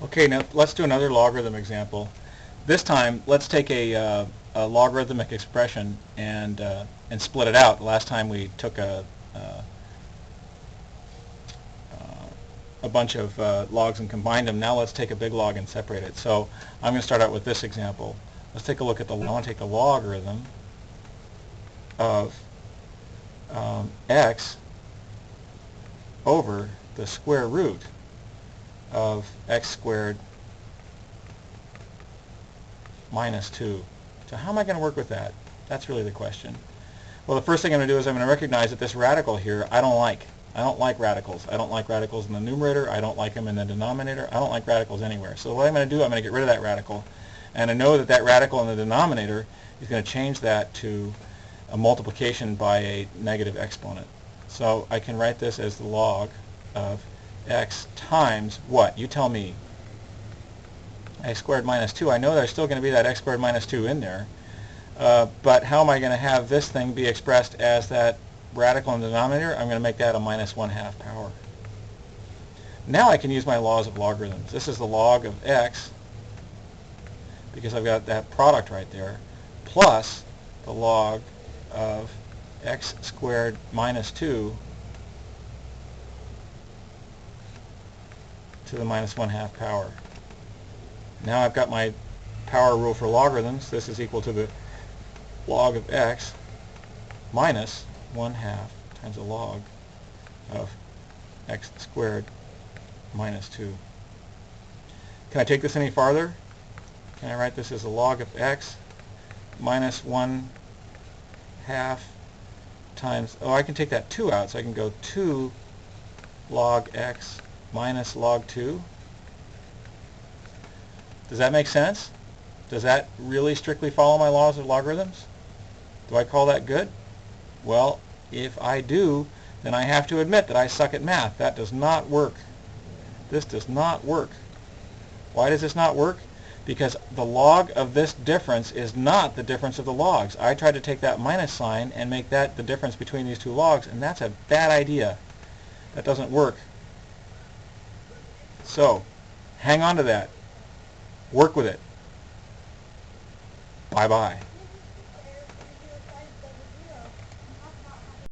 Okay, now let's do another logarithm example. This time, let's take a logarithmic expression and split it out. Last time we took a bunch of logs and combined them. Now let's take a big log and separate it. So I'm going to start out with this example. Let's take a look at I want to take the logarithm of x over the square root of x squared minus 2. So how am I going to work with that? That's really the question. Well, the first thing I'm going to do is I'm going to recognize that this radical here I don't like. I don't like radicals. I don't like radicals in the numerator. I don't like them in the denominator. I don't like radicals anywhere. So what I'm going to do, I'm going to get rid of that radical. And I know that that radical in the denominator is going to change that to a multiplication by a negative exponent. So I can write this as the log of x times what? You tell me. X squared minus 2. I know there's still going to be that x squared minus 2 in there. But how am I going to have this thing be expressed as that radical in the denominator? I'm going to make that a minus 1/2 power. Now I can use my laws of logarithms. This is the log of x, because I've got that product right there, plus the log of x squared minus 2 to the minus 1/2 power. Now I've got my power rule for logarithms. This is equal to the log of x minus 1/2 times the log of x squared minus 2. Can I take this any farther? Can I write this as the log of x minus 1/2 times, oh, I can take that 2 out, so I can go 2 log x minus log 2. Does that make sense? Does that really strictly follow my laws of logarithms? Do I call that good? Well, if I do, then I have to admit that I suck at math. That does not work. This does not work. Why does this not work? Because the log of this difference is not the difference of the logs. I tried to take that minus sign and make that the difference between these two logs, and that's a bad idea. That doesn't work. So, hang on to that. Work with it. Bye-bye.